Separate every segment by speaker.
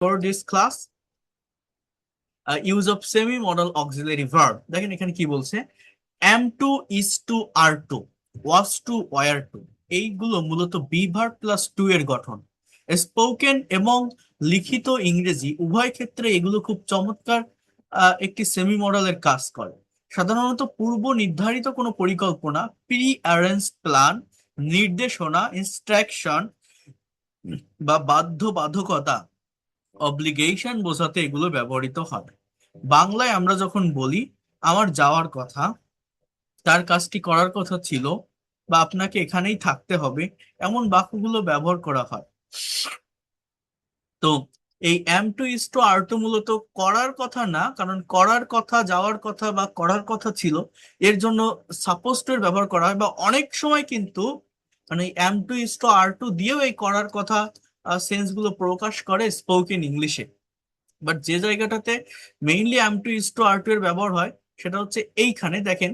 Speaker 1: For this class, use of semi-modal auxiliary verb. দেখেন এখানে কি বলছে, am to, is to, are to, was to, were to, এইগুলো মূলত বি ভার্ব প্লাস টু এর গঠন। স্পোকেন এবং লিখিত ইংরেজি উভয় ক্ষেত্রে এগুলো খুব চমৎকার একটি সেমি মডেলের কাজ করে। সাধারণত পূর্ব নির্ধারিত কোনো পরিকল্পনা, প্রি অ্যারেঞ্জ প্ল্যান, নির্দেশনা, ইনস্ট্রাকশন বা বাধ্যবাধকতা, অব্লিগেশন বোঝাতে এগুলো ব্যবহৃত হয়। বাংলায় আমরা যখন বলি আমার যাওয়ার কথা, তার কাজটি করার কথা ছিল, বা আপনাকে এখানেই থাকতে হবে, এমন বাক্যগুলো ব্যবহার করা হয়। তো এই am to is to are to মূলত করার কথা না, কারণ করার কথা, যাওয়ার কথা বা করার কথা ছিল, এর জন্য সাপোজ টু এর ব্যবহার করা হয়। বা অনেক সময় কিন্তু মানে am to is to are to দিয়েও এই করার কথা সেন্স গুলো প্রকাশ করে স্পোকেন ইংলিশে। বাট যে জায়গাটাতে mainly am to is to are to এর ব্যবহার হয় সেটা হচ্ছে এইখানে। দেখেন,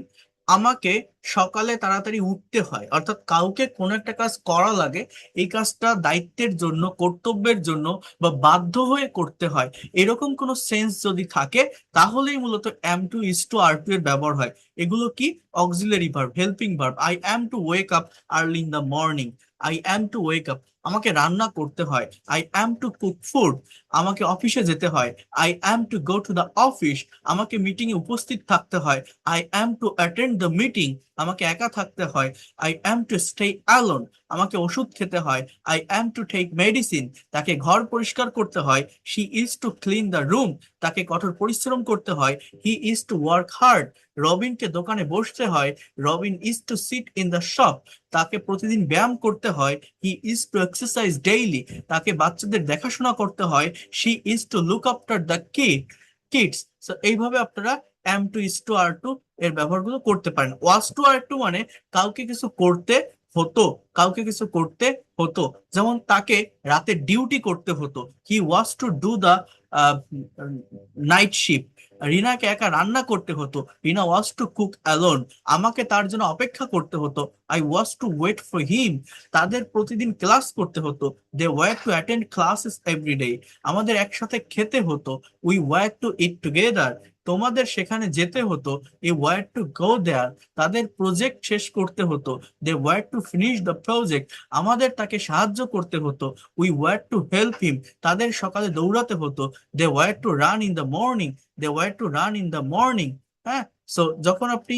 Speaker 1: আমাকে সকালে তাড়াতাড়ি উঠতে হয়, অর্থাৎ কাউকে কোনো একটা কাজ করা লাগে, এই কাজটা দায়িত্বের জন্য, কর্তব্যের জন্য বা বাধ্য হয়ে করতে হয়, এরকম কোনো সেন্স যদি থাকে তাহলেই মূলত am to is to are to এর ব্যবহার হয়। এগুলো কি? Auxiliary verb, helping verb. I am to wake up early in the morning, I am to wake up, আমাকে রান্না করতে হয়। I am to cook food, আমাকে অফিসে যেতে হয়। I am to go to the office, আমাকে মিটিং এ উপস্থিত থাকতে হয়। I am to attend the meeting, আমাকে একা থাকতে হয়। I am to stay alone, আমাকে ওষুধ খেতে হয়। I am to take medicine, তাকে ঘর পরিষ্কার করতে হয়। She is to clean the room, তাকে কঠোর পরিশ্রম করতে হয়। He is to work hard, রবিনকে দোকানে বসতে হয়। Robin is to sit in the shop, তাকে প্রতিদিন ব্যায়াম করতে হয়। He is to exercise daily, তাকে বাচ্চাদের দেখাশোনা করতে হয়। She is to look after the kids. So এইভাবে আপনারা M to is to are to এর ব্যবহারগুলো করতে পারেন। ওয়াজ টু আর টু মানে কাউকে কিছু করতে হতো, কাউকে কিছু করতে হতো। যেমন তাকে রাতে ডিউটি করতে হতো, he was to do the night shift. রিনাকে একা রান্না করতে হতো, Rina was to cook alone, আমাকে তার জন্য অপেক্ষা করতে হতো। I was to wait for him, তাদের প্রতিদিন ক্লাস করতে হতো। They were to attend classes every day, আমাদের একসাথে খেতে হতো। We were to eat together, তোমাদের সেখানে যেতে হতো। এ ওয়ার টু গো দেয়ার, তাদের প্রজেক্ট শেষ করতে হতো। They were to finish the project, আমাদের তাকে সাহায্য করতে হতো। We were to help him, তাদের সকালে দৌড়াতে হতো। They were to run in the morning, they were to run in the morning. হ্যাঁ, সো যখন আপনি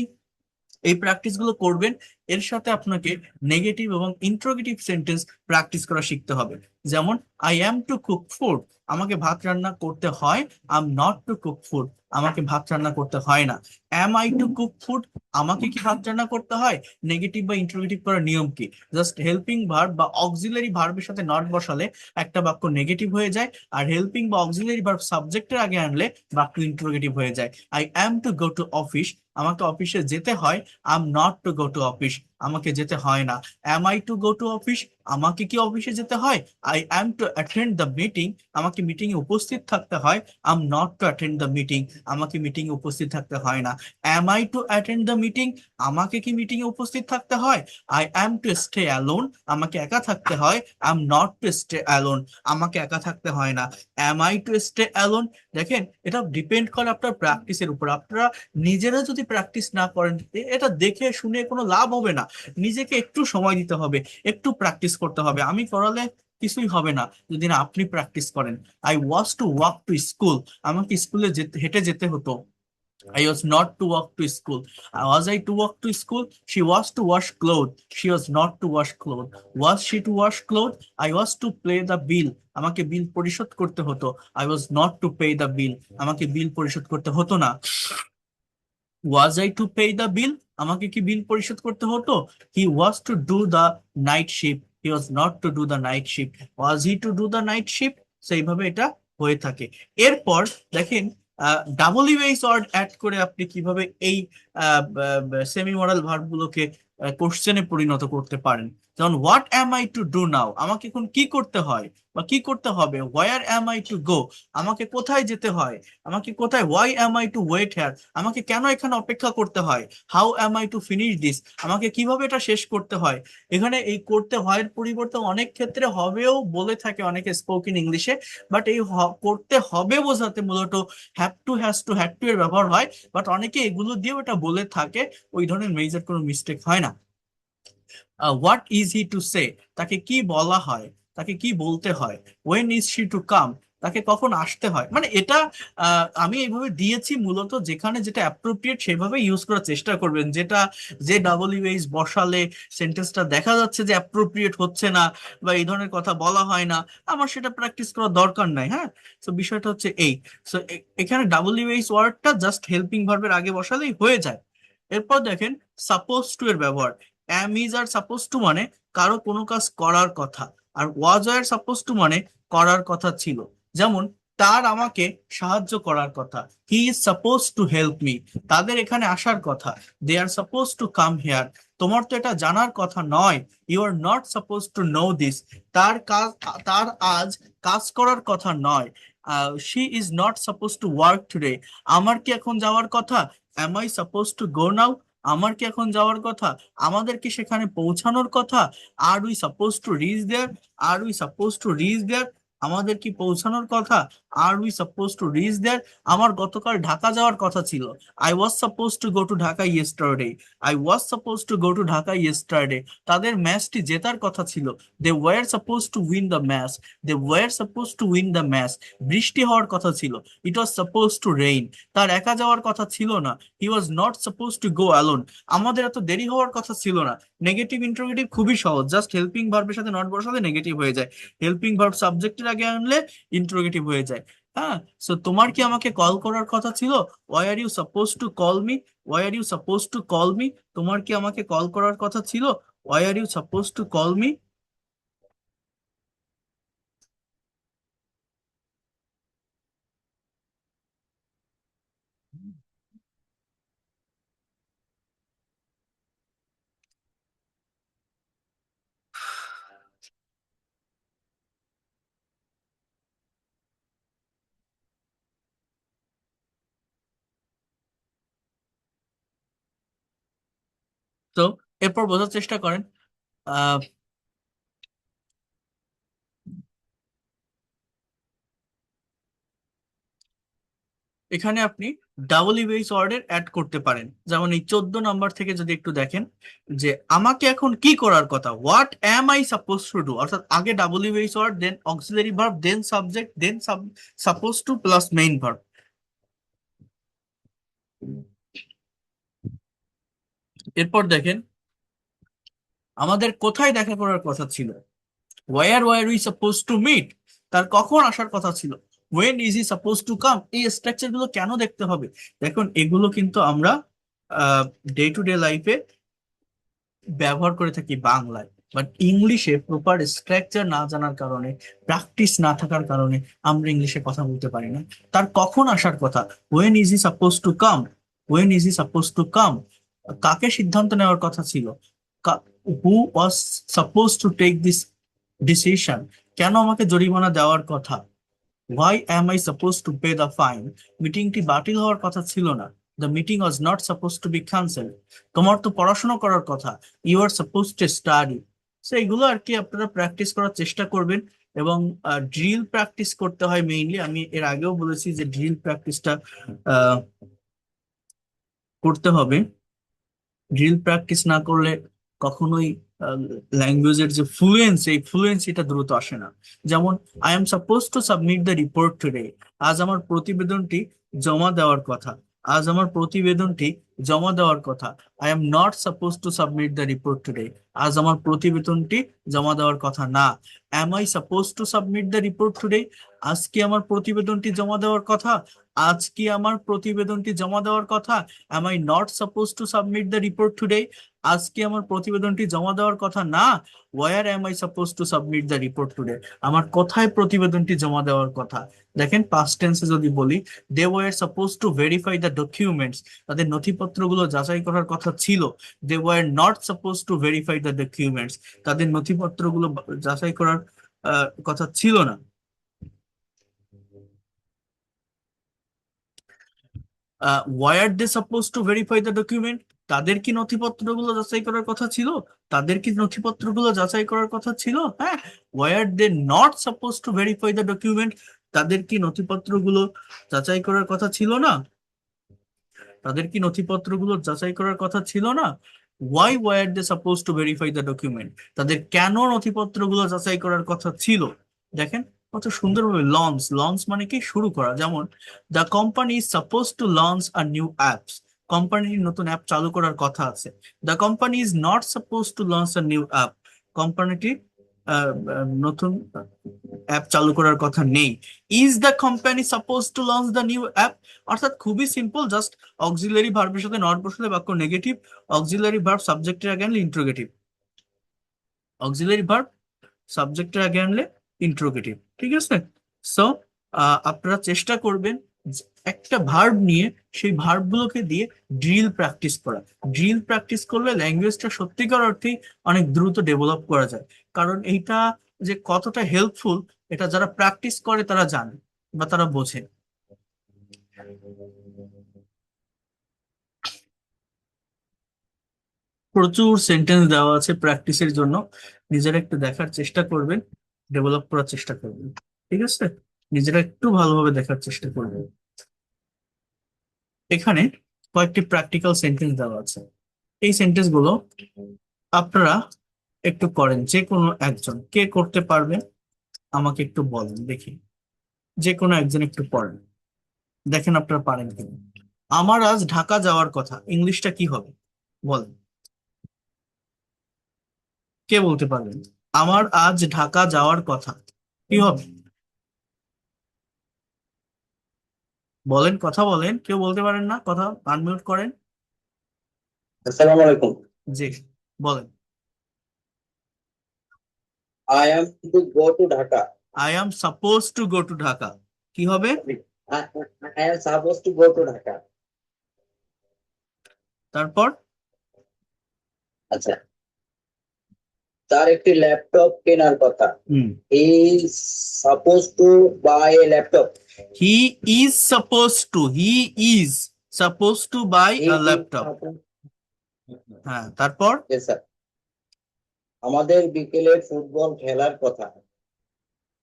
Speaker 1: এই প্র্যাকটিস গুলো করবেন, এর সাথে আপনাকে নেগেটিভ এবং ইন্ট্রোগেটিভ সেন্টেন্স প্র্যাকটিস করা শিখতে হবে। যেমন I am to cook food, আমাকে ভাত রান্না করতে হয়। I am not to cook food, আমাকে ভাত রান্না করতে হয় না। অ্যাম আই টু কুক ফুড, আমাকে কি ভাত রান্না করতে হয়? নেগেটিভ বা ইন্ট্রোগেটিভ করার নিয়ম কি? জাস্ট হেল্পিং ভার্ব বা অক্সিলারি ভার্বের সাথে নট বসালে একটা বাক্য নেগেটিভ হয়ে যায়, আর হেল্পিং বা অক্সিলারি ভার্ব সাবজেক্টের আগে আনলে বাক্য ইন্ট্রোগেটিভ হয়ে যায়। I am to go to office, আমাকে অফিসে যেতে হয়। I am not to go to office, আমাকে যেতে হয় না। অ্যাম I two go to office, আমাকে কি অফিসে যেতে হয়? I am to attend the meeting, আমাকে মিটিং এ উপস্থিত থাকতে হয়। I am not to attend the meeting, আমাকে মিটিং এ উপস্থিত থাকতে হয় না। অ্যাম I two attend the meeting, আমাকে কি মিটিং এ উপস্থিত থাকতে হয়? I am to stay alone, আমাকে একা থাকতে হয়। I am not to stay alone, আমাকে একা থাকতে হয় না। অ্যাম আই টু স্টে অ্যালোন। দেখেন, এটা ডিপেন্ড করে আপনার প্র্যাকটিসের উপর। আপনারা নিজেরা যদি প্র্যাকটিস না করেন, এটা দেখে শুনে কোনো লাভ হবে না। নিজেকে একটু সময় দিতে হবে, একটু প্র্যাকটিস করতে হবে। আমি করালে কিছুই হবে না যদি না আপনি প্র্যাকটিস করেন। I was to walk to school, আমাকে স্কুলে যেতে, হেঁটে যেতে হতো। I was not to walk to school. Was I to walk to school? She was to wash clothes. She was not to wash clothes. Was she to wash clothes? I was to pay the bill. আমাকে বিল পরিশোধ করতে হতো। I was not to pay the bill. আমাকে বিল পরিশোধ করতে হতো না। Was I to pay the bill, আমাকে কি বিল পরিশোধ করতে হতো? He was to do the night shift, he was not to do the night shift. Was he to do the night shift? সেইভাবে এটা হয়ে থাকে। এরপর দেখেন, ডাবল ইউএস ওয়ার্ড অ্যাড করে আপনি কিভাবে এই সেমি মডাল ভার্ব গুলোকে কোশ্চেনে পরিণত করতে পারেন। যেমন what am I to do now, আমাকে এখন কি করতে হয় বা কি করতে হবে। হোয়ার অ্যাম আই টু গো, আমাকে কোথায় যেতে হয়, আমাকে কোথায়। Why am I to wait here, আমাকে কেন এখানে অপেক্ষা করতে হয়। How am I to finish this, আমাকে কিভাবে এটা শেষ করতে হয়। এখানে এই করতে হয় এর পরিবর্তে অনেক ক্ষেত্রে হবেও বলে থাকে অনেকে স্পোকেন ইংলিশে, বাট এই করতে হবে বোঝাতে মূলত have to, has two, had to এর ব্যবহার হয়। বাট অনেকে এগুলো দিয়েও এটা বলে থাকে, ওই ধরনের মেজর কোনো মিস্টেক হয় না। What is he to say, তাকে কি বলা হয়, তাকে কি বলতে হয়। When is she to come, তাকে কখন আসতে হয়। মানে এটা আমি এইভাবে দিয়েছি মূলত যেখানে যেটা অ্যাপ্রোপ্রিয়েট সেভাবে ইউজ করার চেষ্টা করবেন। যেটা যে ডাব্লিউএইচ বসালে সেন্টেন্সটা দেখা যাচ্ছে যে অ্যাপ্রোপ্রিয়েট হচ্ছে না বা এই ধরনের কথা বলা হয় না, আমার সেটা প্র্যাকটিস করার দরকার নাই। হ্যাঁ, তো বিষয়টা হচ্ছে এই। সো এখানে ডাব্লিউএইচ ওয়ার্ডটা জাস্ট হেল্পিং ভার্বের আগে বসালেই হয়ে যায়। এরপর দেখেন সাপোজ টু এর ব্যবহার। Am is are suppose to মানে কারো কোনো কাজ করার কথা, আর ওয়াজ আর সাপোজ টু মানে করার কথা ছিল। যেমন তার আমাকে সাহায্য করার কথা, he is suppose to help me, তাদের এখানে আসার কথা, they are suppose to come here, তোমার তো এটা জানার কথা নয়, you are not suppose to know this, তার কাজ, তার আজ কাজ করার কথা নয়, she is not suppose to work today, আমার কি এখন যাওয়ার কথা, am I suppose to go now, আমার কি এখন যাওয়ার কথা, আমাদের কি সেখানে পৌঁছানোর কথা, are we suppose to reach there, are we suppose to reach there, আমাদের কি পৌঁছানোর কথা, are we suppose to reach there, আমার গতকাল ঢাকা যাওয়ার কথা ছিল, I was suppose to go to Dhaka yesterday, I was suppose to go to Dhaka yesterday, তাদের ম্যাচটি জেতার কথা ছিল, they were suppose to win the match, they were suppose to win the match, বৃষ্টি হওয়ার কথা ছিল, it was suppose to rain, তার একা যাওয়ার কথা ছিল না, he was not suppose to go alone, আমাদের এত দেরি হওয়ার কথা ছিল না। নেগেটিভ ইন্টারোগেটিভ খুবই সহজ, জাস্ট হেল্পিং ভার্বের সাথে নট বসালে নেগেটিভ হয়ে যায়, হেল্পিং ভার্ব সাবজেক্টের আগে আনলে ইন্টারোগেটিভ হয়ে যায়। হ্যাঁ, সো তোমার কি আমাকে কল করার কথা ছিল, why are you suppose to call me, why are you suppose to call me, তোমার কি আমাকে কল করার কথা ছিল, why are you suppose to call me. তো এরপর বোঝার চেষ্টা করেন। আহ এখানে আপনি ডাবল ইউএইচ ওয়ার্ডের অ্যাড করতে পারেন। যেমন এই 14 নম্বর থেকে যদি একটু দেখেন, যে আমাকে এখন কি করার কথা, what am I suppose to do, অর্থাৎ আগে double UH word, then auxiliary verb, then subject, then suppose to plus main verb. এরপর দেখেন আমাদের কোথায় দেখা করার কথা ছিল, where were we suppose to meet, তার কখন আসার কথা ছিল, when is he suppose to come. এই স্ট্রাকচার গুলো কেন দেখতে হবে, দেখুন এগুলো কিন্তু আমরা ডে টু ডে লাইফে ব্যবহার করে থাকি বাংলায়, বাট ইংলিশে প্রপার স্ট্রাকচার না জানার কারণে, প্র্যাকটিস না থাকার কারণে আমরা ইংলিশে কথা বলতে পারি না। তার কখন আসার কথা, when is he suppose to come, when is he suppose to come, কাকে সিদ্ধান্ত নেওয়ার কথা ছিল, who was suppose to take this decision, কেন আমাকে জরিমানা দেওয়ার কথা, why am I suppose to pay the fine, মিটিংটি বাতিল হওয়ার কথা ছিল না, the meeting was not suppose to be cancel, তোমার তো পড়াশোনা করার কথা, you are suppose to study. So এগুলো আর কি আপনারা প্র্যাকটিস করার চেষ্টা করবেন। এবং ড্রিল প্র্যাকটিস করতে হয় মেইনলি, আমি এর আগেও বলেছি যে ড্রিল প্র্যাকটিসটা করতে হবে। ড্রিল প্র্যাকটিস না করলে কখনোই ল্যাঙ্গুয়েজের যে ফ্লুয়েন্সি, এই ফ্লুয়েন্সিটা দ্রুত আসে না। যেমন I am suppose to submit the report today, আজ আমার প্রতিবেদনটি জমা দেওয়ার কথা, আজ আমার প্রতিবেদনটি জমা দেওয়ার কথা। I am not suppose to submit the report today, আজ আমার প্রতিবেদনটি জমা দেওয়ার কথা না। অ্যাম I suppose to submit the report today, আজ কি আমার প্রতিবেদনটি জমা দেওয়ার কথা, আজ কি আমার প্রতিবেদনটি জমা দেওয়ার কথা। Am I not suppose to submit the report today, আজকে আমার প্রতিবেদনটি জমা দেওয়ার কথা না। Where am I suppose to submit the report today, আমার কোথায় প্রতিবেদনটি জমা দেওয়ার কথা। দেখেন পাস্ট টেন্সে যদি বলি, they were suppose to verify the documents, তাদের নথিপত্র নথিপত্রগুলো যাচাই করার কথা ছিল। They were not suppose to verify the documents, তাদের নথিপত্রগুলো যাচাই করার কথা ছিল না। Why are they suppose to verify the document, তাদের কি নথিপত্রগুলো যাচাই করার কথা ছিল? তাদের কি নথিপত্রগুলো যাচাই করার কথা ছিল? হ্যাঁ। Why are they not suppose to verify the document, তাদের কি নথিপত্রগুলো যাচাই করার কথা ছিল না? তাদের কি নথিপত্রগুলো যাচাই করার কথা ছিল না? Why were they suppose to verify the document, তাদের কেন নথিপত্রগুলো যাচাই করার কথা ছিল? দেখেন কত সুন্দরভাবে লঞ্চ, লঞ্চ মানে কি শুরু করা। যেমন the company is suppose to launch a new apps, কোম্পানির নতুন অ্যাপ চালু করার কথা আছে। The company is not suppose to launch a new app, কোম্পানিটি নতুন অ্যাপ চালু করার কথা নেই। Is the company suppose to launch the new app, অর্থাৎ খুবই সিম্পল, জাস্ট অক্সিলারি ভার্বের সাথে নট বসলে বাক্য নেগেটিভ, অক্সিলারি ভার্ব সাবজেক্টের আগে আনলে ইন্ট্রোগেটিভ, অক্সিলারি ভার্ব সাবজেক্টের আগে আনলে ইন্ট্রোগেটিভ। ঠিক আছে? সো আপনারা চেষ্টা করবেন একটা ভার্ব নিয়ে সেই ভার্বগুলোকে দিয়ে ড্রিল প্র্যাকটিস করা। ড্রিল প্র্যাকটিস করলে ল্যাঙ্গুয়েজটা সত্যিকার অর্থেই অনেক দ্রুত ডেভেলপ করা যায়। কারণ এইটা যে কতটা হেল্পফুল এটা যারা প্র্যাকটিস করে তারা জানে বা তারা বোঝে। প্রচুর সেন্টেন্স দেওয়া আছে প্র্যাকটিসের জন্য, নিজেরা একটু দেখার চেষ্টা করবেন, ডেভেলপ করার চেষ্টা করবেন। ঠিক আছে? নিজেরা একটু ভালোভাবে দেখার চেষ্টা করবেন। এখানে কয়েকটি প্র্যাকটিক্যাল সেন্টেন্স দেওয়া আছে, এই সেন্টেন্স গুলো আপনারা একটু করেন। যে কোনো একজন, কে করতে পারবেন আমাকে একটু বলেন দেখি। যে কোনো একজন একটু পড়েন, দেখেন আপনারা পারেন কিনা। আমার আজ ঢাকা যাওয়ার কথা, ইংলিশটা কি হবে বলেন, কে বলতে পারবেন? আমার আজ ঢাকা যাওয়ার কথা কি হবে? বলেন, কথা বলেন, কেউ বলতে পারেন না? কথা আনমিউট করেন।
Speaker 2: আসসালামু আলাইকুম।
Speaker 1: জি, বলেন।
Speaker 2: I am to go to Dhaka.
Speaker 1: I am suppose to go to Dhaka, কি হবে?
Speaker 2: I, I am supposed to go to Dhaka.
Speaker 1: তারপর
Speaker 2: আচ্ছা, তার একটি ল্যাপটপ কেনার কথা।
Speaker 1: হুম,
Speaker 2: He is supposed to buy a laptop.
Speaker 1: He is suppose to, he is suppose to buy
Speaker 2: He
Speaker 1: a
Speaker 2: is
Speaker 1: laptop.
Speaker 2: supposed-
Speaker 1: হ্যাঁ, তারপর
Speaker 2: Yes, sir. আমাদের বিকেলে ফুটবল খেলার কথা।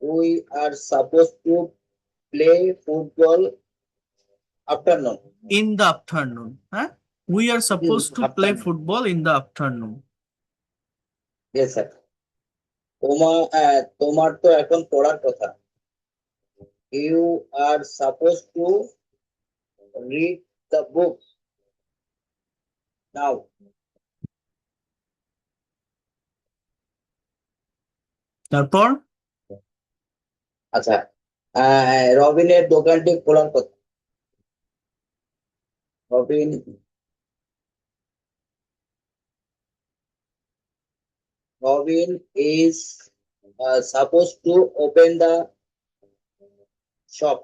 Speaker 2: We are supposed to play football afternoon.
Speaker 1: In the afternoon, হ্যাঁ, we are suppose to play
Speaker 2: Afternoon.
Speaker 1: Football in the afternoon.
Speaker 2: Yes, sir. তোমার তো এখন পড়ার কথা। You are supposed to read the book now.
Speaker 1: তারপর
Speaker 2: আচ্ছা, রবিনের দোকানটি খোলার কথা। Robin Robin is supposed to open the shop.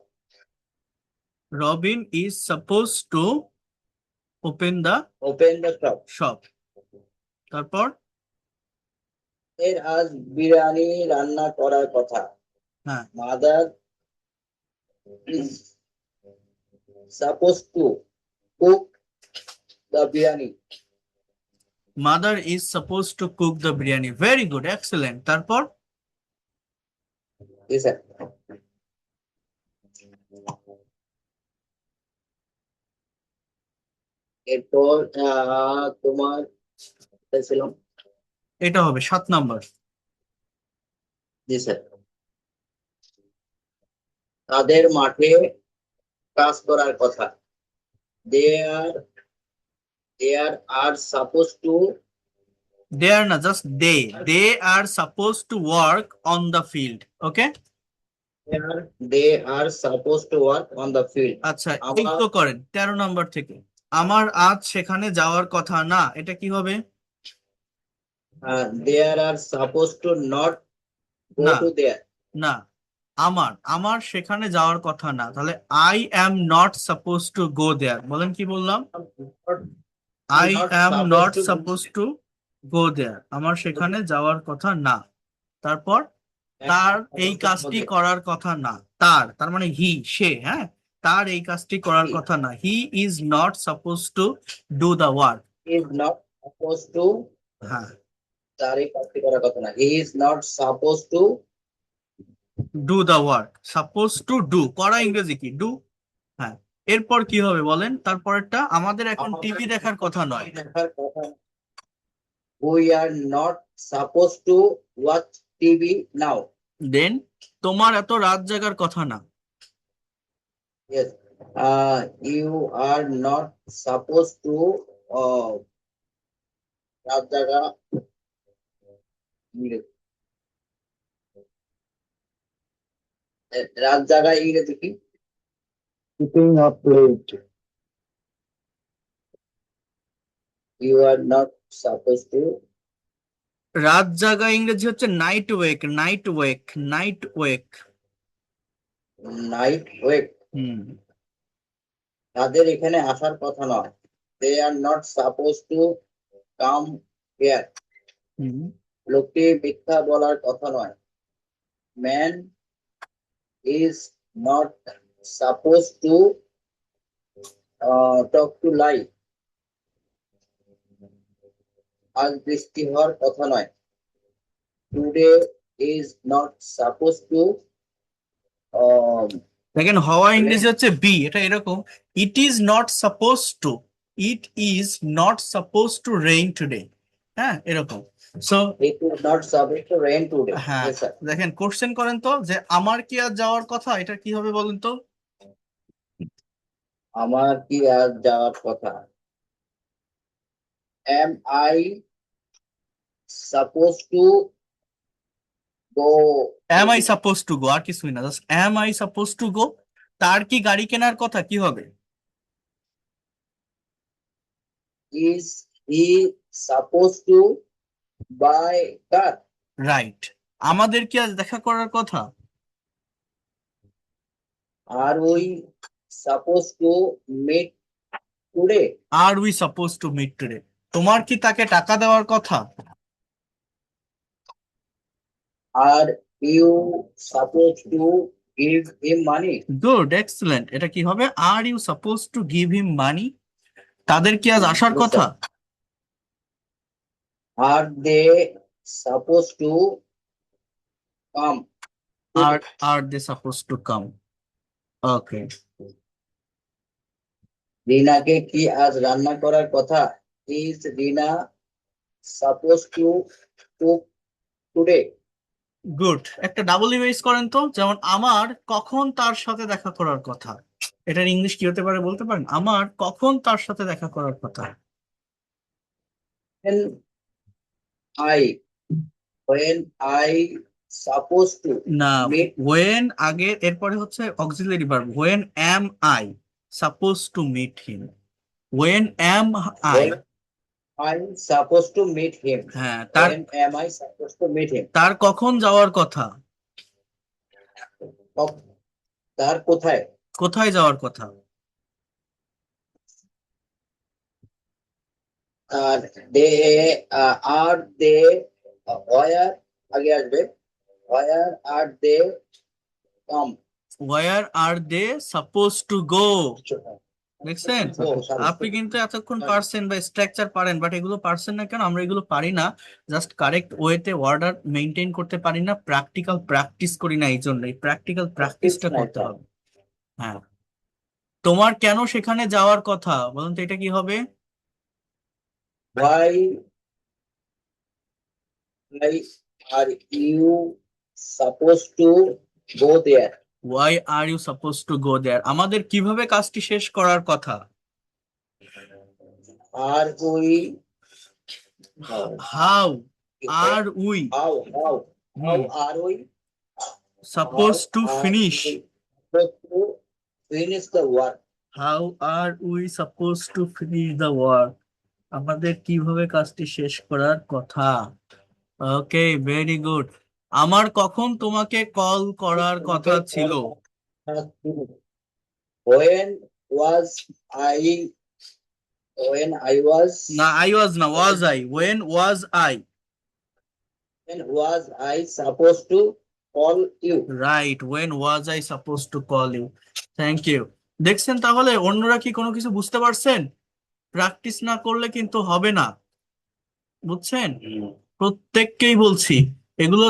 Speaker 1: Robin is suppose to open the
Speaker 2: Open the shop.
Speaker 1: Shop. তারপর
Speaker 2: এর আজ বিরিয়ানি রান্না করার কথা।
Speaker 1: হ্যাঁ,
Speaker 2: mother is supposed to cook the biryani.
Speaker 1: Mother is suppose to cook the biryani. Very good, excellent. তারপর
Speaker 2: Yes, sir. এরপর তোমার ছিল।
Speaker 1: এটা হবে 7 নাম্বার।
Speaker 2: জি স্যার। তাদের মাঠে কাজ করার কথা। There there are supposed to
Speaker 1: they are না, just they are suppose to work on the field. Okay,
Speaker 2: they are supposed to work on the field.
Speaker 1: আচ্ছা, এই
Speaker 2: আমার
Speaker 1: তো করেন 13 নাম্বার থেকে। আমার আজ সেখানে যাওয়ার কথা না, এটা কি হবে?
Speaker 2: there are supposed to not go
Speaker 1: না,
Speaker 2: to there.
Speaker 1: না, আমার আমার সেখানে যাওয়ার কথা না, তাহলে I am not suppose to go there, বলেন কি বললাম? I
Speaker 2: not
Speaker 1: am not
Speaker 2: supposed to
Speaker 1: suppose to go there, আমার সেখানে যাওয়ার কথা না। তারপর তার এই কাজটি করার কথা না, তার মানে হি, সে, হ্যাঁ, তার এই কাজটি করার কথা না। He is not suppose to do the work.
Speaker 2: is not supposed to
Speaker 1: হ্যাঁ,
Speaker 2: তার এই কাজটি করার কথা না, he is not supposed to
Speaker 1: do the work, suppose to do, করা ইংরেজি কি, ডু। হ্যাঁ, এরপর কি হবে বলেন? তারপরেরটা, আমাদের এখন টিভি দেখার কথা নয়।
Speaker 2: দেখার কথা, we are not supposed to watch TV now.
Speaker 1: দেন, তোমার এত রাত জাগার কথা না।
Speaker 2: Yes, you are not supposed to uh, রাত জাগা ইংরেজি, রাত জাগা ইংরেজি কি? Keeping up late. You are not supposed to
Speaker 1: রাত জাগা ইংরেজি হচ্ছে night wake, night wake, night wake.
Speaker 2: night wake.
Speaker 1: হুম,
Speaker 2: তাদের এখানে আসার কথা নয়, they are not supposed to come here.
Speaker 1: হুম,
Speaker 2: লোকটি মিথ্যা বলার কথা নয়, man is not supposed to talk to lie. আজ বৃষ্টি হওয়ার কথা নয়, today is not supposed to
Speaker 1: দেখেন হওয়া ইংরেজি হচ্ছে বি, এটা এরকম, it is not suppose two, it is not suppose to rain today, হ্যাঁ, এরকম। So
Speaker 2: it is not supposed to rain today.
Speaker 1: হ্যাঁ,
Speaker 2: Yes, sir.
Speaker 1: দেখেন কোশ্চেন করেন তো যে আমার কি আজ যাওয়ার কথা, এটা কি হবে বলেন তো?
Speaker 2: আমার কি আজ যাওয়ার কথা, am I supposed to go?
Speaker 1: Am I suppose to go, আর কিছুই না, just am I suppose to go. তার কি গাড়ি কেনার কথা, কি হবে?
Speaker 2: Is he supposed to buy car?
Speaker 1: Right. আমাদের কি আজ দেখা করার কথা?
Speaker 2: Are we supposed to meet today?
Speaker 1: Are we suppose to meet today. তোমার কি তাকে টাকা দেওয়ার কথা?
Speaker 2: Are you supposed to give him money?
Speaker 1: Good, excellent. এটা কি হবে? Are you suppose to give him money. তাদের কি আজ আসার
Speaker 2: Yes,
Speaker 1: কথা?
Speaker 2: sir. Are they supposed to come
Speaker 1: are
Speaker 2: today?
Speaker 1: Are they suppose to come. Okay.
Speaker 2: রিনাকে কি আজ রান্না করার কথা? Is Rina supposed to cook today?
Speaker 1: Good, একটা ডাবল ইমেজ করেন তো, যেমন আমার কখন তার সাথে দেখা করার কথা, এটার ইংলিশ কি হতে পারে বলতে পারেন? আমার কখন তার সাথে দেখা করার কথা।
Speaker 2: When I when I supposed to
Speaker 1: না,
Speaker 2: meet
Speaker 1: ওয়েন আগে, এরপরে হচ্ছে auxiliary verb, when am I suppose to meet him, when am I.
Speaker 2: when I supposed to meet him.
Speaker 1: হ্যাঁ, তার
Speaker 2: When am I supposed to meet him?
Speaker 1: তার কখন যাওয়ার কথা,
Speaker 2: কব- তার কোথায়?
Speaker 1: কোথায় যাওয়ার কথা।
Speaker 2: আর they are they where আগে আসবে, where are they come?
Speaker 1: Where are they suppose to go. দেখছেন,
Speaker 2: Oh, sorry.
Speaker 1: আপনি কিন্তু এতক্ষণ পারছেন বা স্ট্রাকচার পারেন, বাট এগুলো পারছেন না কেন? আমরা এগুলো পারি না, জাস্ট কারেক্ট ওয়েতে অর্ডার মেনটেন করতে পারি না, প্র্যাকটিক্যাল প্র্যাকটিস করি না, এই জন্য এই প্র্যাকটিক্যাল প্র্যাকটিসটা করতে হবে। হ্যাঁ, তোমার কেন সেখানে যাওয়ার কথা, বলুন তো এটা কি হবে?
Speaker 2: Why are you supposed to go there?
Speaker 1: Why are you suppose to go there. আমাদের কিভাবে কাজটি শেষ করার কথা?
Speaker 2: Are we
Speaker 1: how are we
Speaker 2: how are we
Speaker 1: suppose to
Speaker 2: are
Speaker 1: finish,
Speaker 2: we supposed to finish the work?
Speaker 1: How are we suppose to finish the work. আমাদের কিভাবে কাজটি শেষ করার কথা। Okay, very good. আমার কখন তোমাকে কল করার কথা ছিল?
Speaker 2: when was I when I was
Speaker 1: না, আই ওয়াজ না, was I, when was I.
Speaker 2: when was I supposed to call you?
Speaker 1: Right, when was I suppose to call you. Thank you. দেখছেন, তাহলে অন্যরা কি কোনো কিছু বুঝতে পারছেন? প্র্যাকটিস না করলে কিন্তু হবে না, বুঝছেন? প্রত্যেককেই বলছি, এগুলো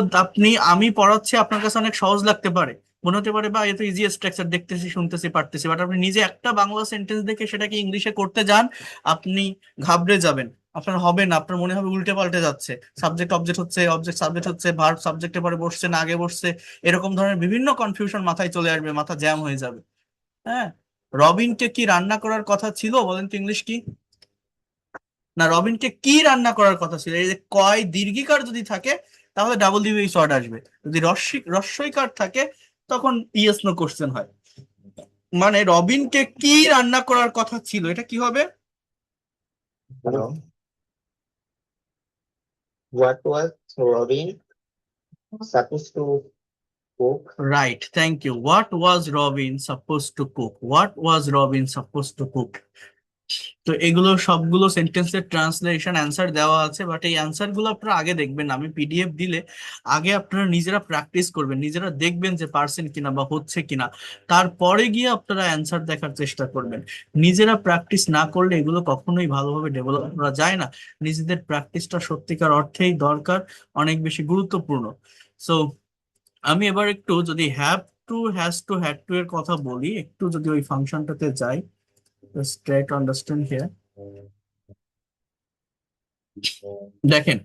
Speaker 1: আমি পড়াচ্ছি, আপনার কাছে অনেক সহজ লাগতে পারে, মনে হতে পারে বা এ তো ইজি স্ট্রাকচার, দেখতেছি শুনতেছি পারতেছি, বাট আপনি নিজে একটা বাংলা সেন্টেন্স দেখে সেটাকে ইংলিশে করতে যান, আপনি ঘাবড়ে যাবেন, আপনার হবে না, আপনার মনে হবে উল্টে পাল্টে যাচ্ছে, সাবজেক্ট অবজেক্ট হচ্ছে, অবজেক্ট সাবজেক্ট হচ্ছে, ভার্ব সাবজেক্টের পরে বসছে না আগে বসছে, এরকম ধরনের বিভিন্ন কনফিউশন মাথায় চলে আসবে, মাথা জ্যাম হয়ে যাবে। হ্যাঁ, রবিনকে কি রান্না করার কথা ছিল, বলেন তো ইংলিশ কি? না, রবিনকে কি রান্না করার কথা ছিল, এই যে কয় দীর্ঘিকার যদি থাকে তাহলে ডাবল ডিভিএস ওয়ার্ড আসবে, যদি রস্বইকার থাকে তখন ইয়েস নো কোশ্চেন হয়। মানে রবিনকে কি রান্না করার কথা ছিল, এটা কি হবে?
Speaker 3: Hello. What was Robin supposed to cook?
Speaker 1: Right, thank you. What was Robin suppose to cook, what was Robin suppose to cook. তো এগুলো সবগুলো সেন্টেন্সের ট্রান্সলেশন অ্যান্সার দেওয়া আছে, বাট এই অ্যান্সার গুলো আপনারা আগে দেখবেন না, আমি পিডিএফ দিলে আগে আপনারা নিজেরা প্র্যাকটিস করবেন, নিজেরা দেখবেন যে পারছেন কিনা বা হচ্ছে কিনা, তারপরে গিয়ে আপনারা অ্যান্সার দেখার চেষ্টা করবেন। নিজেরা প্র্যাকটিস না করলে এগুলো কখনোই ভালোভাবে ডেভেলপ করা যায় না। নিজেদের প্র্যাকটিসটা সত্যিকার অর্থেই দরকার, অনেক বেশি গুরুত্বপূর্ণ। সো আমি এবার একটু যদি have to, has two, had to এর কথা বলি, একটু যদি ওই ফাংশনটাতে যাই, just try to understand here. দেখেন,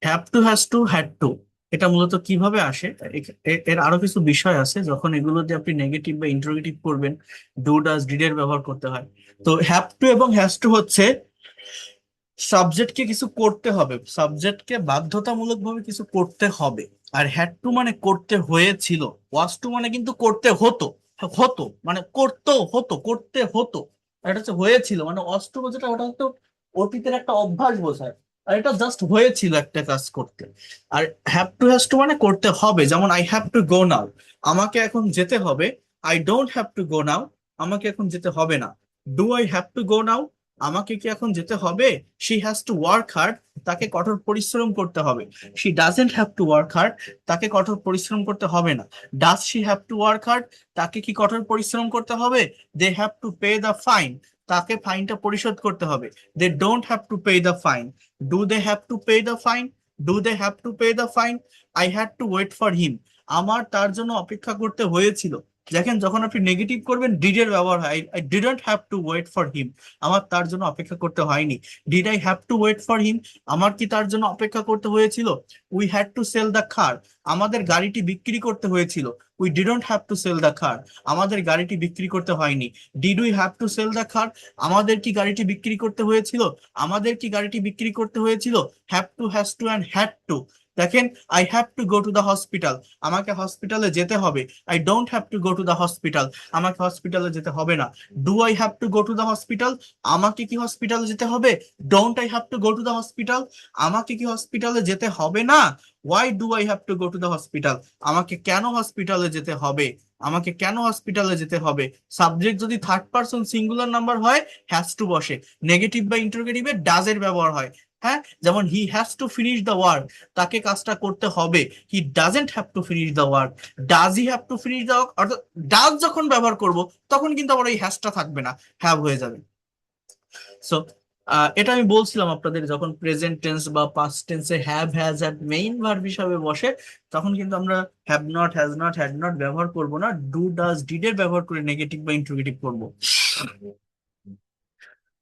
Speaker 1: have to, has two, had to, এটা মূলত কিভাবে আসে, এর আরো কিছু বিষয় আছে, যখন এগুলো দিয়ে আপনি নেগেটিভ বা ইন্টারোগেটিভ করবেন, ডু ডাজ ডিড এর ব্যবহার করতে হয়। তো হ্যাভ টু এবং হ্যাজ টু হচ্ছে সাবজেক্টকে কিছু করতে হবে, সাবজেক্টকে বাধ্যতামূলক ভাবে কিছু করতে হবে। আর হ্যাড টু মানে করতে হয়েছিল, ওয়াজ টু মানে কিন্তু করতে হতো, হতো মানে করতেও হতো, করতে হতো। আর এটা হচ্ছে হয়েছিল, মানে ওয়াজ টু যেটা, ওটা হতো অতীতের একটা অভ্যাস বোঝায়, আর এটা জাস্ট হয়েছিল একটা কাজ করতে। আর হ্যাভ টু, হ্যাজ টু মানে করতে হবে, যেমন I have to go now, আমাকে এখন যেতে হবে। I don't have to go now, আমাকে এখন যেতে হবে না। Do I have to go now, আমাকে কি এখন যেতে হবে? She has to work hard, তাকে কঠোর পরিশ্রম করতে হবে। She doesn't have to work hard, তাকে কঠোর পরিশ্রম করতে হবে না। Does she have to work hard, তাকে কি কঠোর পরিশ্রম করতে হবে? They have to pay the fine, তাকে ফাইনটা পরিশোধ করতে হবে। They don't have to pay the fine, do they have to pay the fine, do they have to pay the fine. I had to wait for him, আমার তার জন্য অপেক্ষা করতে হয়েছিল। দেখেন, যখন আপনি নেগেটিভ করবেন ডিড এর ব্যবহার হয়, I didn't have to wait for him, আমার তার জন্য অপেক্ষা করতে হয়নি। Did I have to wait for him, আমার কি তার জন্য অপেক্ষা করতে হয়েছিল? We had to sell the car, আমাদের গাড়িটি বিক্রি করতে হয়েছিল। We didn't have to sell the car, আমাদের গাড়িটি বিক্রি করতে হয়নি। Did we have to sell the car, আমাদের কি গাড়িটি বিক্রি করতে হয়েছিল? আমাদের কি গাড়িটি বিক্রি করতে হয়েছিল। Have to, has to and had to. দেখেন, I have to go to the hospital, আমাকে হসপিটালে যেতে হবে। I don't have to go to the hospital, আমাকে হসপিটালে যেতে হবে না। Do I have to go to the hospital, আমাকে কি হসপিটালে যেতে হবে? Don't I have to go to the hospital, আমাকে কি হসপিটালে যেতে হবে না। Why do I have to go to the hospital, আমাকে কেন হসপিটালে যেতে হবে, আমাকে কেন হসপিটালে যেতে হবে। সাবজেক্ট যদি থার্ড পারসন সিঙ্গুলার নাম্বার হয় হ্যাজ টু বসে, নেগেটিভ বা ইন্টারোগেটিভে ডাজ এর ব্যবহার হয়। হ্যাঁ, যেমন হি has two finish the work, তাকে কাজটা করতে হবে। হি doesn't have two finish the work, does he have two finish the work. অর্থাৎ ডাজ যখন ব্যবহার করব তখন কিন্তু আবার ওই হ্যাজটা থাকবে না, হ্যাভ হয়ে যাবে। সো এটা আমি বলছিলাম আপনাদের, যখন প্রেজেন্ট টেন্স বা পাস্ট টেন্সে হ্যাভ, হ্যাজ আর মেইন ভার্ব হিসাবে বসে, তখন কিন্তু আমরা have not, has not, had not ব্যবহার করব না, ডু ডাজ ডিড এর ব্যবহার করে নেগেটিভ বা ইন্টারোগেটিভ করব।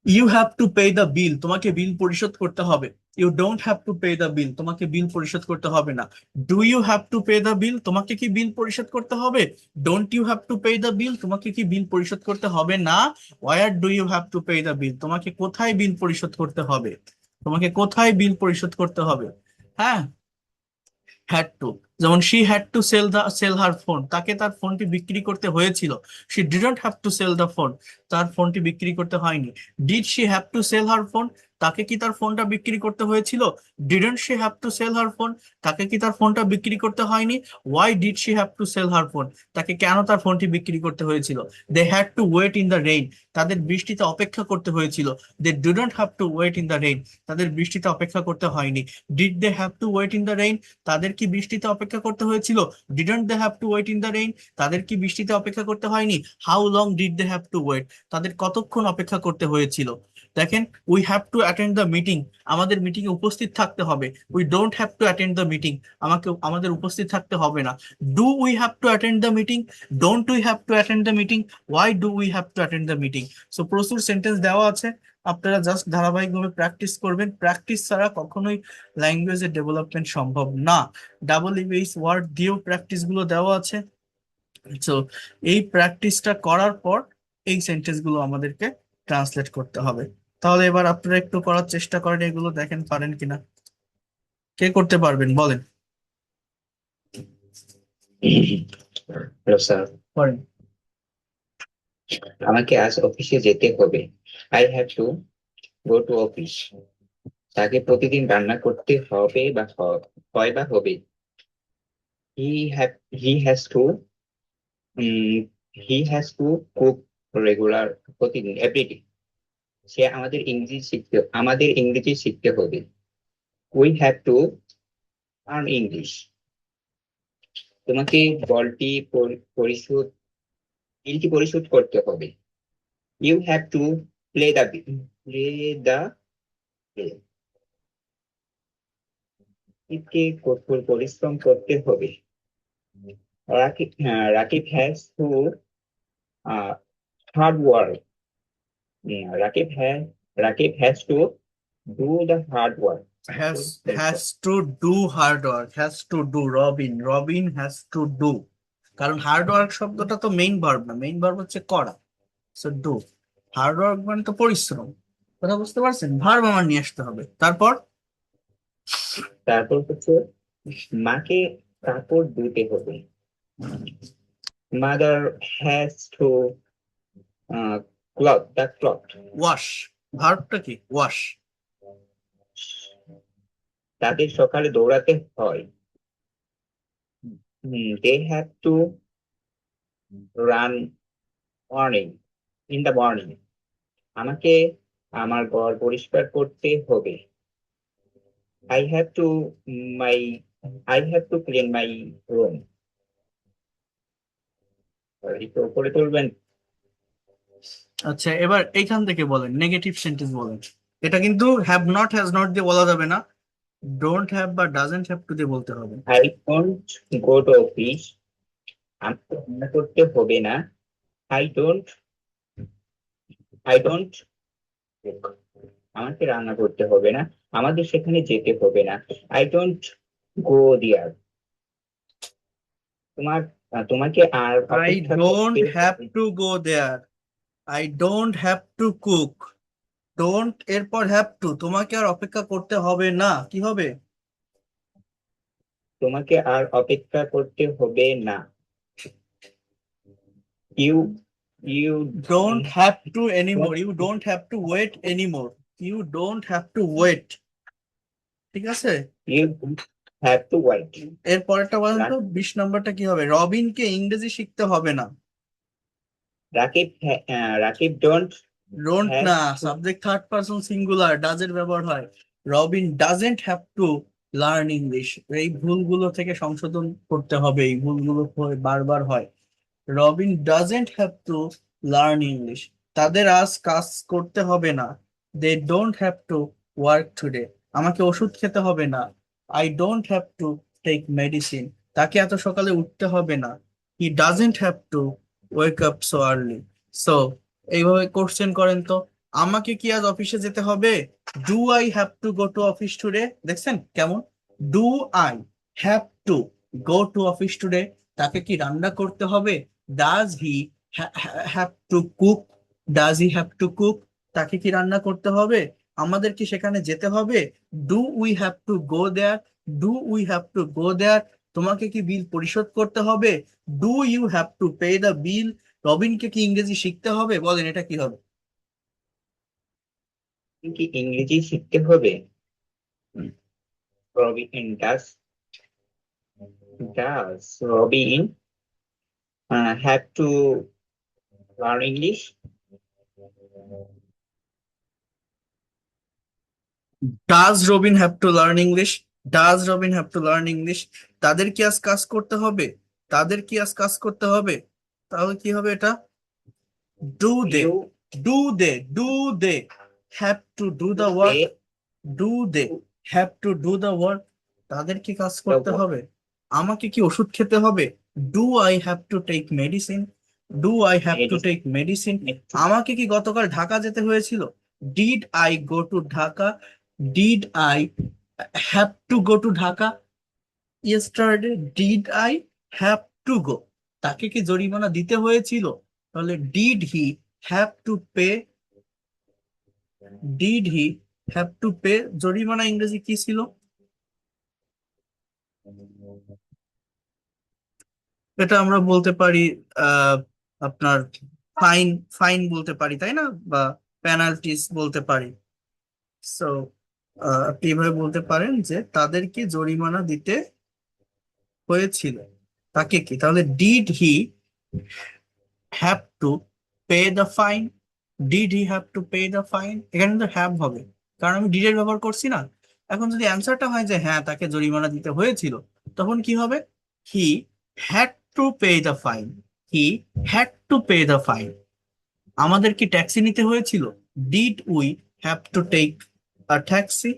Speaker 1: You have to pay the bill, তোমাকে বিল পরিশোধ করতে হবে। You don't have to pay the bill, তোমাকে বিল পরিশোধ করতে হবে না। Do you have to pay the bill, তোমাকে কি বিল পরিশোধ করতে হবে? Don't you have to pay the bill, তোমাকে কি বিল পরিশোধ করতে হবে না। Where do you have to pay the bill, তোমাকে কোথায় বিল পরিশোধ করতে হবে, তোমাকে কোথায় বিল পরিশোধ করতে হবে। হ্যাঁ, হ্যাড টু, যেমন she had to sell her phone, তাকে তার ফোনটি বিক্রি করতে হয়েছিল। She didn't have to sell the phone, তার ফোনটি বিক্রি করতে হয়নি। Did she have to sell her phone, তাকে কি তার ফোনটা বিক্রি করতে হয়েছিল? Didn't she have to sell her phone? তাকে কি তার ফোনটা বিক্রি করতে হয়নি? Why did she have to sell her phone? তাকে কেন তার ফোনটি বিক্রি করতে হয়েছিল? They had to wait in the rain. তাদের বৃষ্টিতে অপেক্ষা করতে হয়েছিল। They didn't have to wait in the rain. তাদের বৃষ্টিতে অপেক্ষা করতে হয়নি। Did they have to wait in the rain? তাদের কি বৃষ্টিতে অপেক্ষা করতে হয়েছিল? Didn't they have to wait in the rain? তাদের কি বৃষ্টিতে অপেক্ষা করতে হয়নি? How long did they have to wait? তাদের কতক্ষণ অপেক্ষা করতে হয়েছিল? দেখেন, we have two attend the meeting. আমাদের মিটিং এ উপস্থিত থাকতে হবে। We don't have two attend the meeting. আমাদের উপস্থিত থাকতে হবে না। Do we have two attend the meeting? Don't we have two attend the meeting? Why do we have two attend the meeting? So প্রচুর সেন্টেন্স দেওয়া আছে, আপনারা just ধারাবাহিকভাবে প্র্যাকটিস করবেন। প্র্যাকটিস ছাড়া কখনোই ল্যাঙ্গুয়েজের ডেভেলপমেন্ট সম্ভব না। ডাবল ইংলিশ ওয়ার্ড দিয়েও প্র্যাকটিস গুলো দেওয়া আছে। তো এই প্র্যাকটিসটা করার পর এই সেন্টেন্স গুলো আমাদেরকে ট্রান্সলেট করতে হবে। তাহলে এবার আপনারা একটু করার চেষ্টা করেন, এগুলো দেখেন পারেন কিনা। কে করতে পারবেন বলেন?
Speaker 3: হ্যালো স্যার,
Speaker 1: পারেন।
Speaker 3: আমাকে আজ অফিসে যেতে হবে। I have to go to office. তাকে প্রতিদিন রান্না করতে হবে বা হয় বা হবে। He has to he has to cook regular, প্রতিদিন, এভরিডে। আমাদের ইংরেজি শিখতে হবে। We have to earn English. তোমাকে বলটি পরিশোধ বিলটি পরিশোধ করতে হবে। You have to play the play the কঠোর পরিশ্রম করতে হবে। Rakib has to hard work. Rakib has Rakib has to do the hard work.
Speaker 1: Has to do hard work. Has to do, Robin has to do. কারণ হার্ড ওয়ার্ক শব্দটা তো main verb না, main verb হচ্ছে করা। So do. হার্ড ওয়ার্ক মানে তো পরিশ্রম। কথা বুঝতে পারছেন? ভার্ব আমার নিয়ে আসতে হবে। তারপর
Speaker 3: তারপর হচ্ছে মাকে কাপড় ধুতে হবে। Mother has to cloth.
Speaker 1: Wash. ভার্বটা কি? ওয়াশ।
Speaker 3: তাদের সকালে দৌড়াতে হয়। They have to run morning in the morning. আমাকে আমার ঘর পরিষ্কার করতে হবে। I have to my I have to clean my room. একটু উপরে তুলবেন।
Speaker 1: আচ্ছা, এবার এইখান থেকে বলেন, নেগেটিভ সেন্টেন্স বলেন। এটা কিন্তু হ্যাভ নট, হ্যাজ নট দিয়ে বলা যাবে না। ডোন্ট হ্যাভ বা ডাজেন্ট হ্যাভ টু দিয়ে বলতে হবে।
Speaker 3: I don't go to office. আমাকে রান্না করতে হবে না। আই ডোন্ট আই ডোন্ট আমাকে রান্না করতে হবে না। আমাদের সেখানে যেতে হবে না। I don't go there. তোমাকে আর
Speaker 1: আই
Speaker 3: অপেক্ষা
Speaker 1: ডোন্ট
Speaker 3: করতে
Speaker 1: হ্যাভ
Speaker 3: হবে।
Speaker 1: To go there. I don't have to cook. Don't এরপর হ্যাভ টু, তোমাকে আর অপেক্ষা করতে হবে না, কি হবে?
Speaker 3: তোমাকে আর অপেক্ষা করতে হবে না। You you
Speaker 1: don't have to anymore. You don't have to wait anymore. You don't have to wait. ঠিক আছে।
Speaker 3: You have to wait.
Speaker 1: এর পরেরটা বলেন তো, 20 নম্বরটা কি হবে? রবিনকে ইংরেজি শিখতে হবে না।
Speaker 3: রাকিব ডোন্ট
Speaker 1: ডোন্ট
Speaker 3: হ্যাভ
Speaker 1: না,
Speaker 3: to
Speaker 1: subject third person singular, ডাজের ব্যবহার হয়। Robin doesn't have to learn English. এই ভুলগুলো থেকে সংশোধন করতে হবে, এই ভুলগুলো বারবার হয়। Robin doesn't have to learn English. তাদের আজ কাজ করতে হবে না। They don't have to work today. আমাকে ওষুধ খেতে হবে না। I don't have to take medicine. তাকে এত সকালে উঠতে হবে না। He doesn't have to wake up so early. So এইভাবে কোশ্চেন করেন তো। আমাকে কি আজ অফিসে যেতে হবে? Do I have to go to office today? দেখছেন কেমন? Do I have to go to office today. তাকে কি রান্না করতে হবে? Does he have to cook? Does he have to cook? তাকে কি রান্না করতে হবে? আমাদের কি সেখানে যেতে হবে? Do we have to go there? Do we have to go there? তোমাকে কি বিল পরিশোধ করতে হবে? Do you have to pay the bill? রবিনকে কি ইংরেজি শিখতে হবে? বলেন এটা কি হবে?
Speaker 3: কি ইংরেজি শিখতে হবে? Robin Robin have to learn English?
Speaker 1: Does Robin have to learn English? Does Robin have to learn English? তাদের কি আজ কাজ করতে হবে? তাদের কি আজ কাজ করতে হবে? তাহলে কি হবে এটা? Do they,
Speaker 3: you
Speaker 1: do they, do they have to do the work? Do they have to do the work? তাদের কি কাজ করতে হবে? আমাকে কি ওষুধ খেতে হবে? Do I have to take medicine? Do I have to take medicine? আমাকে কি গতকাল ঢাকা যেতে হয়েছিল? Did I go to Dhaka? Did I have to go to Dhaka yesterday? Did I have to go? তাকে কি জরিমানা দিতে হয়েছিল? তাহলে did he have to pay? Did he have to pay জরিমানা ইংরেজি কি ছিল? এটা আমরা বলতে পারি আহ আপনার ফাইন, ফাইন বলতে পারি তাই না, বা পেনাল্টিস বলতে পারি। সো আপনি এভাবে বলতে পারেন যে তাদেরকে জরিমানা দিতে হয়েছিল। তাকে কি তাহলে did he have to pay the fine? Did he have to pay the fine? এখানে তো হ্যাভ হবে, কারণ আমি ডিড এর ব্যবহার করছি না। এখন যদি অ্যান্সারটা হয় যে হ্যাঁ তাকে জরিমানা দিতে হয়েছিল, তখন কি হবে? He had to pay the fine. He had to pay the fine. আমাদের কি ট্যাক্সি নিতে হয়েছিল? Did we have to take a taxi?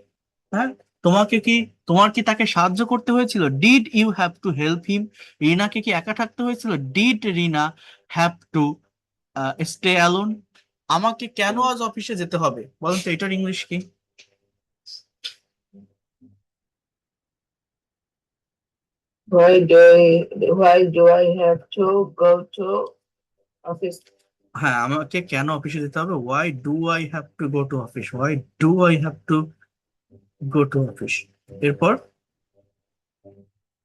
Speaker 1: হ্যাঁ, তোমাকে কি, তোমার কি তাকে সাহায্য করতে হয়েছিল? Did you have to help him? রিনাকে কি একা থাকতে হয়েছিল? Did Rina have to stay alone? আমাকে কেন আজ অফিসে যেতে হবে বলুন তো, এটার ইংলিশ কি?
Speaker 4: Why do I have to go to office?
Speaker 1: হ্যাঁ, আমাকে কেন অফিসে যেতে হবে? Y do I have to go to office? Y do I have to go to office? এরপর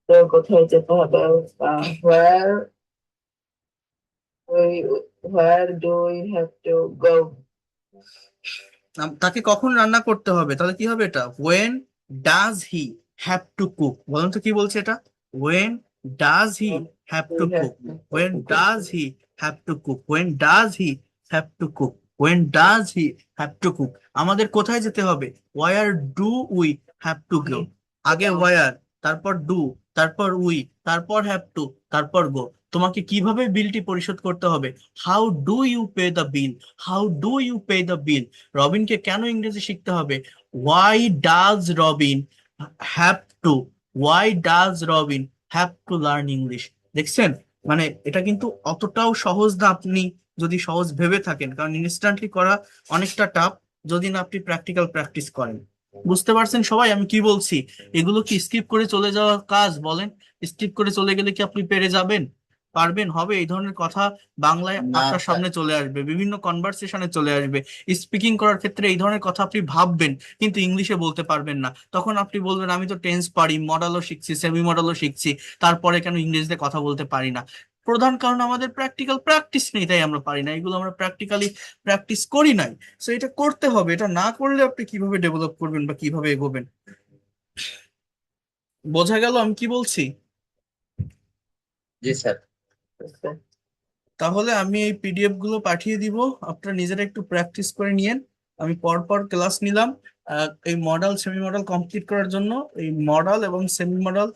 Speaker 4: তো কোথায় যেতে হবে? Where where do we have to go?
Speaker 1: তাকে কখন রান্না করতে হবে? তাহলে কি হবে এটা? When does he have to cook? বলুন তো কি বলছে এটা? When does he have to
Speaker 4: We have
Speaker 1: cook?
Speaker 4: to
Speaker 1: when
Speaker 4: cook.
Speaker 1: Does he have to cook? When does he have to cook? When does he have to cook? আমাদের কোথায় যেতে হবে? Where do we have to go? আগে where, তারপর do, তারপর we, তারপর have to, তারপর গো। তোমাকে কিভাবে বিলটি পরিশোধ করতে হবে? How do you pay the bill? How do you pay the bill? রবিনকে কেন ইংরেজি শিখতে হবে? Why does Robin have to, why does Robin have to learn English? দেখছেন, মানে এটা কিন্তু অতটাও সহজ না আপনি যদি সহজ ভেবে থাকেন, কারণ ইনস্ট্যান্টলি করা অনেকটা টাফ যদি না আপনি প্র্যাকটিক্যাল প্র্যাকটিস করেন। বুঝতে পারছেন সবাই আমি কি বলছি? এগুলো কি স্কিপ করে চলে যাওয়ার কাজ বলেন? স্কিপ করে চলে গেলে কি আপনি পেরে যাবেন? পারবেন? হবে? এই ধরনের কথা বাংলায়
Speaker 2: না
Speaker 1: আপনার
Speaker 2: স্যার।
Speaker 1: সামনে চলে আসবে, বিভিন্ন কনভারসেশনে চলে আসবে। স্পিকিং করার ক্ষেত্রে এই ধরনের কথা আপনি ভাববেন কিন্তু ইংলিশে বলতে পারবেন না। তখন আপনি বলবেন আমি তো টেন্স পারি, মডেলও শিখছি, সেমি মডেলও শিখছি, তারপরে কেন ইংরেজিতে কথা বলতে পারি না? প্রধান কারণ আমাদের প্র্যাকটিক্যাল প্র্যাকটিস নেই, তাই আমরা পারি না। এগুলো আমরা প্র্যাকটিক্যালি প্র্যাকটিস করি নাই। সো এটা করতে হবে, এটা না করলে আপনি কিভাবে ডেভেলপ করবেন বা কিভাবে এগোবেন? বোঝা গেল আমি কি বলছি?
Speaker 2: জি স্যার।
Speaker 1: তাহলে আমি এই পিডিএফ গুলো পাঠিয়ে দিব, আপনারা নিজেরা একটু প্র্যাকটিস করে নিয়েন। আমি পর পর ক্লাস নিলাম এই মডেল সেমি মডেল কমপ্লিট করার জন্য। এই মডেল এবং সেমি মডেল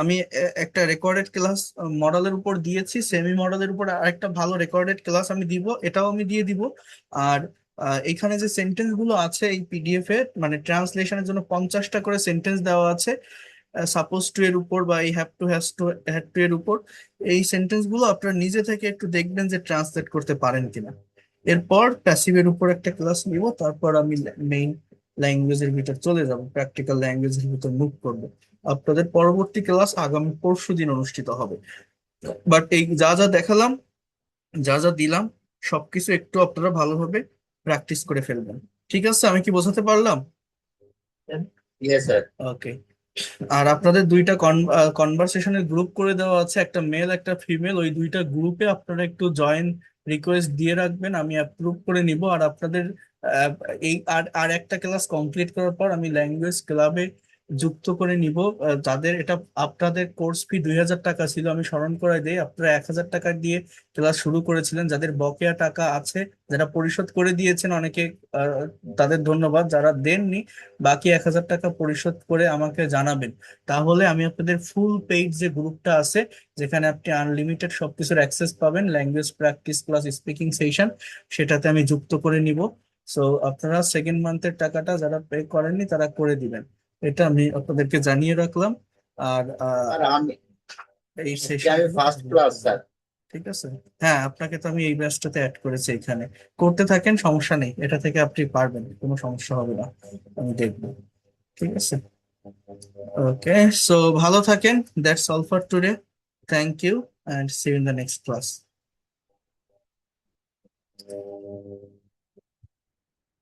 Speaker 1: আমি একটা রেকর্ডেড ক্লাস মডেলের উপর দিয়েছি, সেমি মডেলের উপর আরেকটা ভালো রেকর্ডেড ক্লাস আমি দিব, এটাও আমি দিয়ে দিব। আর এখানে যে সেন্টেন্স গুলো আছে এই পিডিএফ এ, মানে ট্রান্সলেশনের জন্য 50টা করে সেন্টেন্স দেওয়া আছে সাপোজ টু এর উপর বা এই হ্যাভ টু হ্যাড টু এর উপর। এই সেন্টেন্স গুলো আপনারা নিজে থেকে একটু দেখবেন যে ট্রান্সলেট করতে পারেন কিনা। এরপর প্যাসিভের উপর একটা ক্লাস নিব, তারপর আমি মেইন ল্যাঙ্গুয়েজের ভিতর চলে যাব, প্র্যাকটিক্যাল ল্যাঙ্গুয়েজের ভিতর মুভ করব। আপনাদের পরবর্তী ক্লাস আগামী পরশু দিন অনুষ্ঠিত হবে। বাট এই যা যা দেখালাম, যা যা দিলাম, সবকিছু একটু আপনারা ভালোভাবে প্র্যাকটিস করে ফেলবেন। ঠিক আছে, আমি কি বোঝাতে পারলাম?
Speaker 2: Yes sir.
Speaker 1: ওকে। আর আপনাদের দুইটা কনভারসেশনের গ্রুপ করে দেওয়া আছে, একটা মেল একটা ফিমেল। ওই দুইটা গ্রুপে আপনারা একটু জয়েন রিকোয়েস্ট দিয়ে রাখবেন, আমি অ্যাপ্রুভ করে নিব। আর আপনাদের আহ, এই আর একটা ক্লাস কমপ্লিট করার পর আমি ল্যাঙ্গুয়েজ ক্লাবে যুক্ত করে নিব। যাদের এটা আপনাদের কোর্স ফি 2,000 টাকা ছিল, আমি স্মরণ করে দিই, আপনারা 1,000 টাকা দিয়ে ক্লাস শুরু করেছিলেন। যাদের বকেয়া টাকা আছে, যারা পরিশোধ করে দিয়েছেন অনেকে, তাদের ধন্যবাদ। যারা দেননি, বাকি 1,000 টাকা পরিশোধ করে আমাকে জানাবেন। তাহলে আমি আপনাদের ফুল পেইড যে গ্রুপটা আছে, যেখানে আপনি আনলিমিটেড সবকিছুর অ্যাক্সেস পাবেন, language practice plus speaking session, সেটাতে আমি যুক্ত করে নিব। সো আপনারা সেকেন্ড মান্থের টাকাটা যারা পে করেননি তারা করে দিবেন, এটা আমি আপনাদেরকে জানিয়ে রাখলাম। আর
Speaker 2: আর আমি
Speaker 1: এই
Speaker 2: আজকে
Speaker 1: সেশন,
Speaker 2: আমি ফার্স্ট ক্লাস স্যার।
Speaker 1: ঠিক আছে। হ্যাঁ, আপনাকে তো আমি এই ব্যাচটাতে অ্যাড করেছি এখানে। করতে থাকেন, সমস্যা নেই, এটা থেকে আপনি পারবেন, কোনো সমস্যা হবে না, আমি দেখবো। ঠিক আছে, ওকে। সো ভালো থাকেন, that's all for today. Thank you, and see you in the next class.